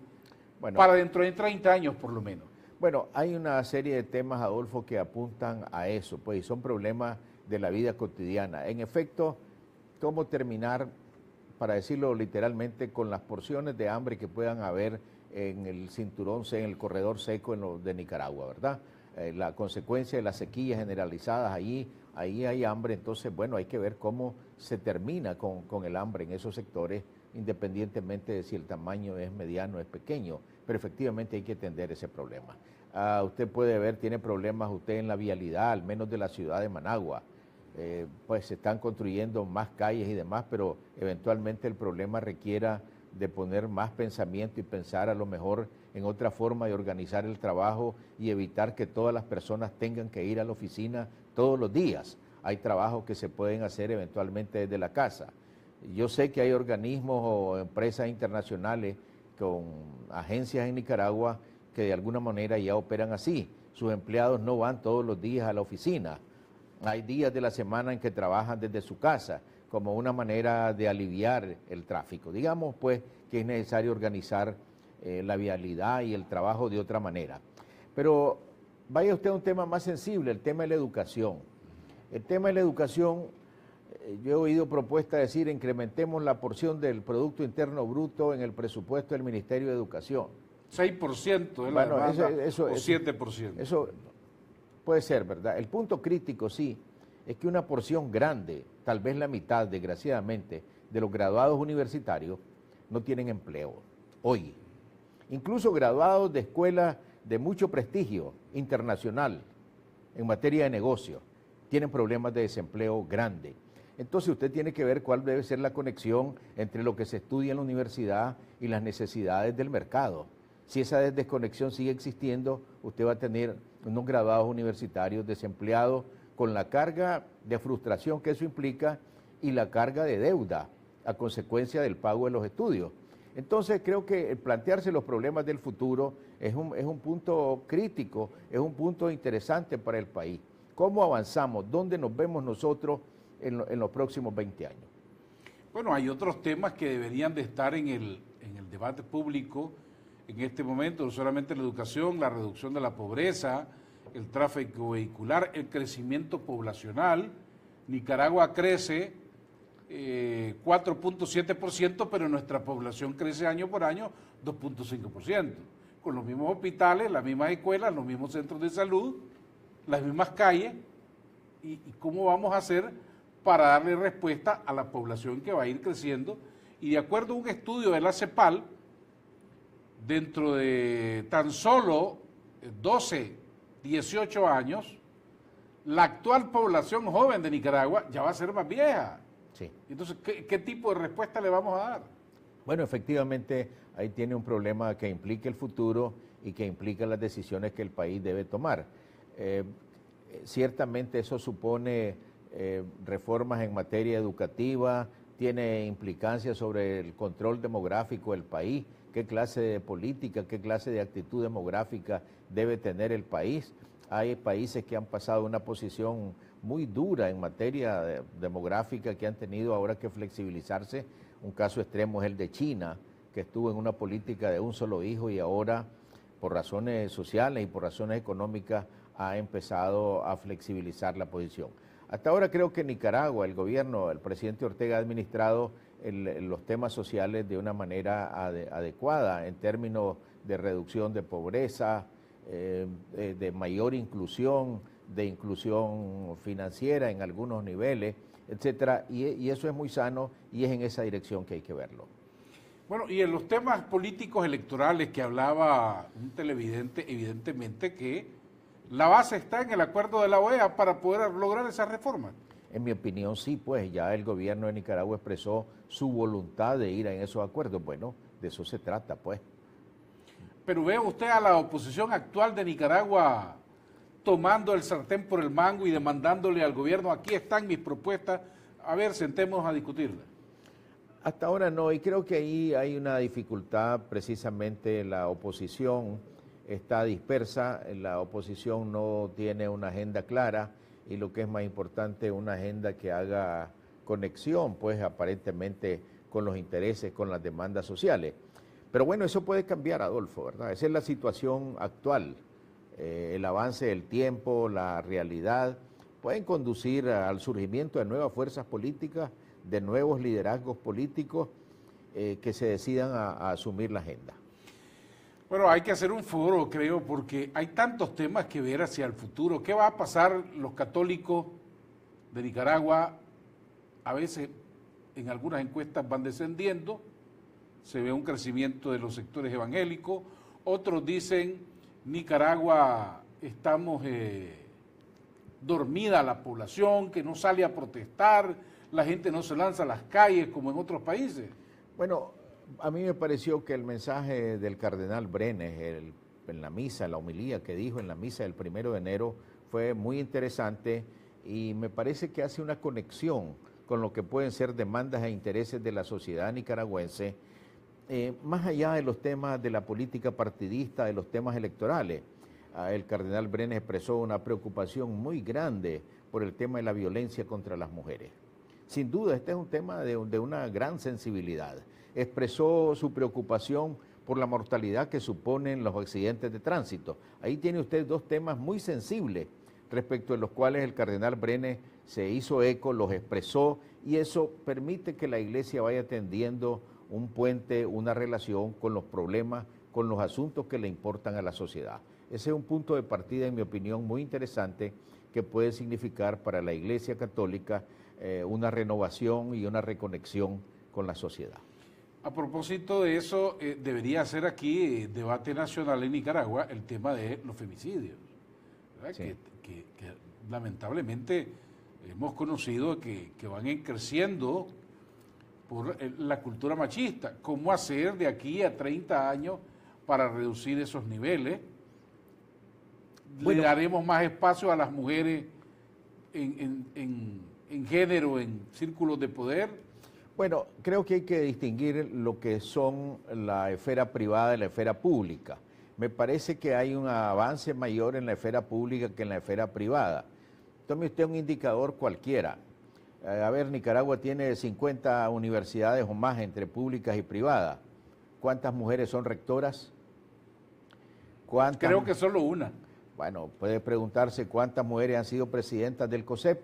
para dentro de 30 años por lo menos? Bueno, hay una serie de temas, Adolfo, que apuntan a eso, pues, y son problemas de la vida cotidiana. En efecto, ¿cómo terminar, para decirlo literalmente, con las porciones de hambre que puedan haber en el cinturón, en el corredor seco de Nicaragua, ¿verdad? La consecuencia de las sequías generalizadas, ahí hay hambre, entonces, bueno, hay que ver cómo se termina con el hambre en esos sectores, independientemente de si el tamaño es mediano o es pequeño, pero efectivamente hay que atender ese problema. usted puede ver, tiene problemas usted en la vialidad, al menos de la ciudad de Managua. Pues se están construyendo más calles y demás, pero eventualmente el problema requiera de poner más pensamiento y pensar a lo mejor en otra forma de organizar el trabajo y evitar que todas las personas tengan que ir a la oficina todos los días. Hay trabajos que se pueden hacer eventualmente desde la casa. Yo sé que hay organismos o empresas internacionales con agencias en Nicaragua que de alguna manera ya operan así. Sus empleados no van todos los días a la oficina. Hay días de la semana en que trabajan desde su casa, como una manera de aliviar el tráfico. Digamos, pues, que es necesario organizar la vialidad y el trabajo de otra manera. Pero vaya usted a un tema más sensible, el tema de la educación. El tema de la educación, yo he oído propuestas de decir, incrementemos la porción del Producto Interno Bruto en el presupuesto del Ministerio de Educación. 6% es la demanda, o 7%. Eso puede ser, ¿verdad? El punto crítico, sí, es que una porción grande, tal vez la mitad, desgraciadamente, de los graduados universitarios no tienen empleo hoy. Incluso graduados de escuelas de mucho prestigio internacional en materia de negocio tienen problemas de desempleo grande. Entonces usted tiene que ver cuál debe ser la conexión entre lo que se estudia en la universidad y las necesidades del mercado. Si esa desconexión sigue existiendo, usted va a tener unos graduados universitarios desempleados con la carga de frustración que eso implica y la carga de deuda a consecuencia del pago de los estudios. Entonces creo que plantearse los problemas del futuro es un punto crítico, es un punto interesante para el país. ¿Cómo avanzamos? ¿Dónde nos vemos nosotros en los próximos 20 años? Bueno, hay otros temas que deberían de estar en el debate público en este momento, no solamente la educación, la reducción de la pobreza, el tráfico vehicular, el crecimiento poblacional. Nicaragua crece 4.7%, pero nuestra población crece año por año 2.5%, con los mismos hospitales, las mismas escuelas, los mismos centros de salud, las mismas calles. ¿Y cómo vamos a hacer para darle respuesta a la población que va a ir creciendo? Y de acuerdo a un estudio de la CEPAL, dentro de tan solo 12, 18 años, la actual población joven de Nicaragua ya va a ser más vieja. Sí. Entonces, ¿qué tipo de respuesta le vamos a dar? Bueno, efectivamente, ahí tiene un problema que implica el futuro y que implica las decisiones que el país debe tomar. Ciertamente eso supone reformas en materia educativa, tiene implicancias sobre el control demográfico del país, qué clase de política, qué clase de actitud demográfica debe tener el país. Hay países que han pasado una posición muy dura en materia demográfica que han tenido ahora que flexibilizarse. Un caso extremo es el de China, que estuvo en una política de un solo hijo y ahora, por razones sociales y por razones económicas, ha empezado a flexibilizar la posición. Hasta ahora creo que Nicaragua, el gobierno, el presidente Ortega ha administrado los temas sociales de una manera adecuada en términos de reducción de pobreza, de mayor inclusión, de inclusión financiera en algunos niveles, etcétera, y eso es muy sano y es en esa dirección que hay que verlo. Bueno, y en los temas políticos electorales que hablaba un televidente, evidentemente que la base está en el acuerdo de la OEA para poder lograr esas reformas. En mi opinión, sí, pues ya el gobierno de Nicaragua expresó su voluntad de ir en esos acuerdos. Bueno, de eso se trata, pues. Pero ¿ve usted a la oposición actual de Nicaragua tomando el sartén por el mango y demandándole al gobierno, aquí están mis propuestas, a ver, sentémonos a discutirlas? Hasta ahora no, y creo que ahí hay una dificultad, precisamente la oposición está dispersa, la oposición no tiene una agenda clara y lo que es más importante, una agenda que haga conexión, pues aparentemente con los intereses, con las demandas sociales. Pero bueno, eso puede cambiar, Adolfo, ¿verdad? Esa es la situación actual. El avance del tiempo, la realidad, pueden conducir al surgimiento de nuevas fuerzas políticas, de nuevos liderazgos políticos que se decidan a asumir la agenda. Bueno, hay que hacer un foro, creo, porque hay tantos temas que ver hacia el futuro. ¿Qué va a pasar? Los católicos de Nicaragua a veces en algunas encuestas van descendiendo, se ve un crecimiento de los sectores evangélicos, otros dicen Nicaragua estamos dormida la población, que no sale a protestar, la gente no se lanza a las calles como en otros países? Bueno, a mí me pareció que el mensaje del cardenal Brenes en la misa, la homilía que dijo en la misa del 1 de enero, fue muy interesante y me parece que hace una conexión con lo que pueden ser demandas e intereses de la sociedad nicaragüense, más allá de los temas de la política partidista, de los temas electorales. El cardenal Brenes expresó una preocupación muy grande por el tema de la violencia contra las mujeres. Sin duda, este es un tema de una gran sensibilidad. Expresó su preocupación por la mortalidad que suponen los accidentes de tránsito. Ahí tiene usted dos temas muy sensibles respecto de los cuales el cardenal Brenes se hizo eco, los expresó, y eso permite que la Iglesia vaya tendiendo un puente, una relación con los problemas, con los asuntos que le importan a la sociedad. Ese es un punto de partida, en mi opinión, muy interesante, que puede significar para la Iglesia Católica una renovación y una reconexión con la sociedad. A propósito de eso, debería ser aquí debate nacional en Nicaragua el tema de los femicidios, sí. que lamentablemente hemos conocido que van creciendo por la cultura machista. ¿Cómo hacer de aquí a 30 años para reducir esos niveles? Bueno, ¿le daremos más espacio a las mujeres en género, en círculos de poder? Bueno, creo que hay que distinguir lo que son la esfera privada y la esfera pública. Me parece que hay un avance mayor en la esfera pública que en la esfera privada. Tome usted un indicador cualquiera. A ver, Nicaragua tiene 50 universidades o más entre públicas y privadas. ¿Cuántas mujeres son rectoras? Creo que solo una. Bueno, puede preguntarse cuántas mujeres han sido presidentas del COSEP,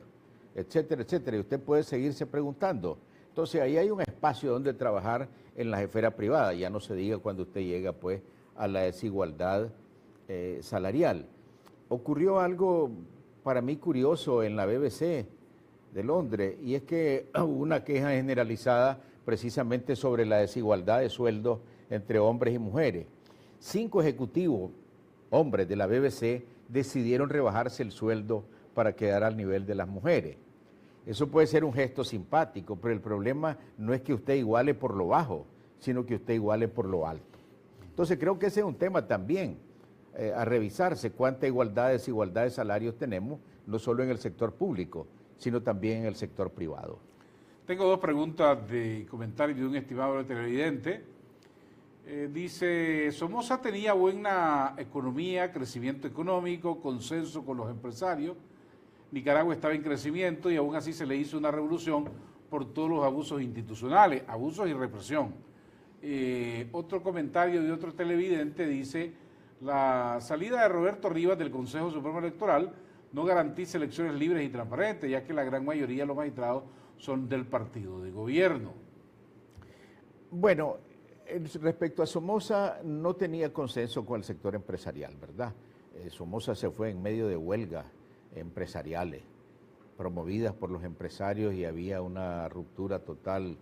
etcétera, etcétera. Y usted puede seguirse preguntando. Entonces, ahí hay un espacio donde trabajar en la esfera privada. Ya no se diga cuando usted llega, pues, a la desigualdad salarial. Ocurrió algo para mí curioso en la BBC de Londres, y es que hubo una queja generalizada precisamente sobre la desigualdad de sueldos entre hombres y mujeres. 5 ejecutivos, hombres de la BBC, decidieron rebajarse el sueldo para quedar al nivel de las mujeres. Eso puede ser un gesto simpático, pero el problema no es que usted iguale por lo bajo, sino que usted iguale por lo alto. Entonces creo que ese es un tema también a revisarse, cuánta igualdad, desigualdad de salarios tenemos, no solo en el sector público, sino también en el sector privado. Tengo 2 preguntas de comentarios de un estimado televidente. Dice, Somoza tenía buena economía, crecimiento económico, consenso con los empresarios. Nicaragua estaba en crecimiento y aún así se le hizo una revolución por todos los abusos institucionales, abusos y represión. Otro comentario de otro televidente dice, la salida de Roberto Rivas del Consejo Supremo Electoral no garantiza elecciones libres y transparentes, ya que la gran mayoría de los magistrados son del partido de gobierno. Bueno, respecto a Somoza, no tenía consenso con el sector empresarial, ¿verdad? Somoza se fue en medio de huelgas empresariales promovidas por los empresarios y había una ruptura total.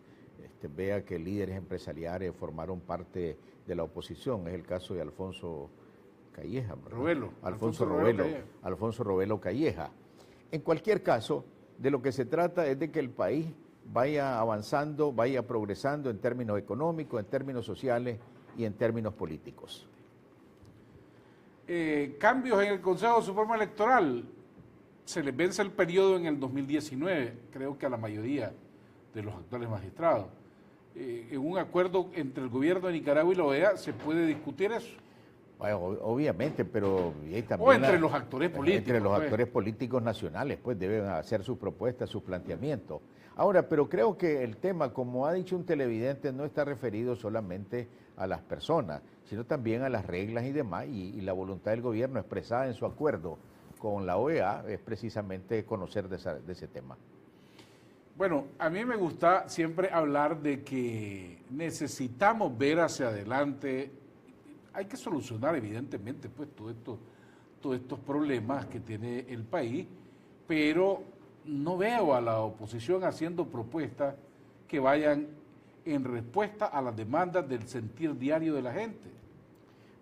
Vea que líderes empresariales formaron parte de la oposición, es el caso de Alfonso Calleja, Alfonso Robelo Calleja. En cualquier caso, de lo que se trata es de que el país vaya avanzando, vaya progresando en términos económicos, en términos sociales y en términos políticos. Cambios en el Consejo Supremo Electoral. Se les vence el periodo en el 2019, creo que a la mayoría de los actuales magistrados. En un acuerdo entre el gobierno de Nicaragua y la OEA, ¿se puede discutir eso? Bueno, obviamente, pero también o entre los actores políticos. Entre los actores políticos nacionales, pues deben hacer sus propuestas, sus planteamientos. Ahora, pero creo que el tema, como ha dicho un televidente, no está referido solamente a las personas, sino también a las reglas y demás, y la voluntad del gobierno expresada en su acuerdo con la OEA es precisamente conocer de ese tema. Bueno, a mí me gusta siempre hablar de que necesitamos ver hacia adelante. Hay que solucionar evidentemente pues todos estos problemas que tiene el país, pero no veo a la oposición haciendo propuestas que vayan en respuesta a las demandas del sentir diario de la gente.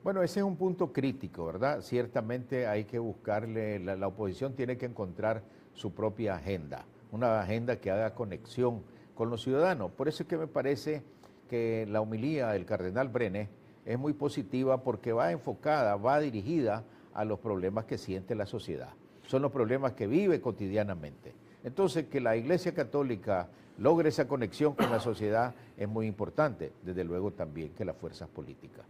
Bueno, ese es un punto crítico, ¿verdad? Ciertamente hay que buscarle, la oposición tiene que encontrar su propia agenda, una agenda que haga conexión con los ciudadanos. Por eso es que me parece que la homilía del cardenal Brenes es muy positiva porque va enfocada, va dirigida a los problemas que siente la sociedad. Son los problemas que vive cotidianamente. Entonces, que la Iglesia Católica logre esa conexión con la sociedad es muy importante, desde luego también que las fuerzas políticas.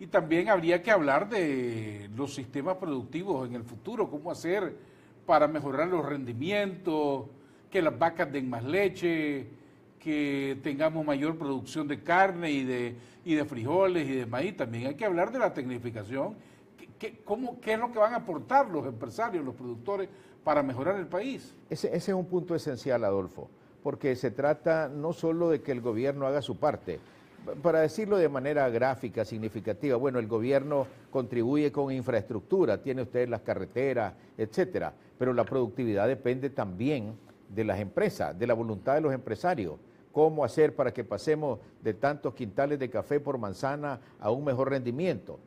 Y también habría que hablar de los sistemas productivos en el futuro, cómo hacer para mejorar los rendimientos, que las vacas den más leche, que tengamos mayor producción de carne y de frijoles y de maíz. También hay que hablar de la tecnificación. ¿Qué es lo que van a aportar los empresarios, los productores, para mejorar el país? Ese es un punto esencial, Adolfo, porque se trata no solo de que el gobierno haga su parte. Para decirlo de manera gráfica, significativa, bueno, el gobierno contribuye con infraestructura, tiene usted las carreteras, etcétera, pero la productividad depende también de las empresas, de la voluntad de los empresarios. ¿Cómo hacer para que pasemos de tantos quintales de café por manzana a un mejor rendimiento?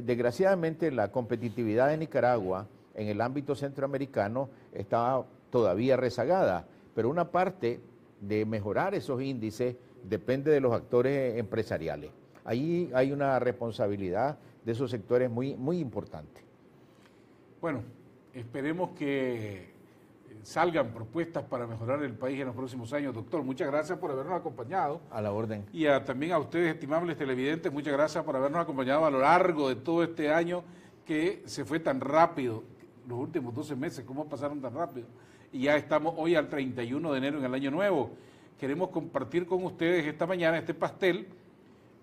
Desgraciadamente, la competitividad de Nicaragua en el ámbito centroamericano está todavía rezagada, pero una parte de mejorar esos índices depende de los actores empresariales. Ahí hay una responsabilidad de esos sectores muy, muy importante. Bueno, esperemos que salgan propuestas para mejorar el país en los próximos años. Doctor, muchas gracias por habernos acompañado. A la orden. Y también a ustedes, estimables televidentes, muchas gracias por habernos acompañado a lo largo de todo este año que se fue tan rápido. Los últimos 12 meses, ¿cómo pasaron tan rápido? Y ya estamos hoy al 31 de enero en el año nuevo. Queremos compartir con ustedes esta mañana este pastel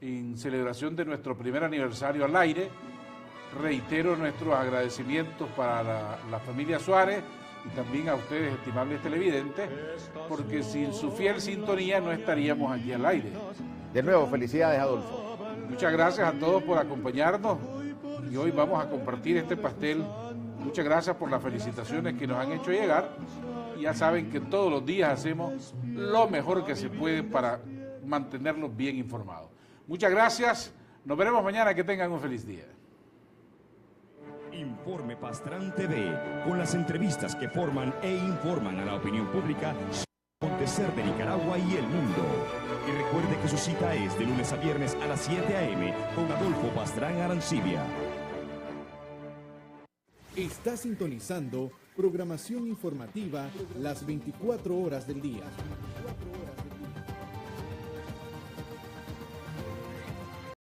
en celebración de nuestro primer aniversario al aire. Reitero nuestros agradecimientos para la familia Suárez y también a ustedes, estimables televidentes, porque sin su fiel sintonía no estaríamos aquí al aire. De nuevo, felicidades, Adolfo. Muchas gracias a todos por acompañarnos y hoy vamos a compartir este pastel. Muchas gracias por las felicitaciones que nos han hecho llegar. Ya saben que todos los días hacemos lo mejor que se puede para mantenerlos bien informados. Muchas gracias. Nos veremos mañana. Que tengan un feliz día. Informe Pastrán TV, con las entrevistas que forman e informan a la opinión pública sobre el acontecer de Nicaragua y el mundo. Y recuerde que su cita es de lunes a viernes a las 7 a.m. con Adolfo Pastrán Arancibia. Está sintonizando programación informativa las 24 horas del día.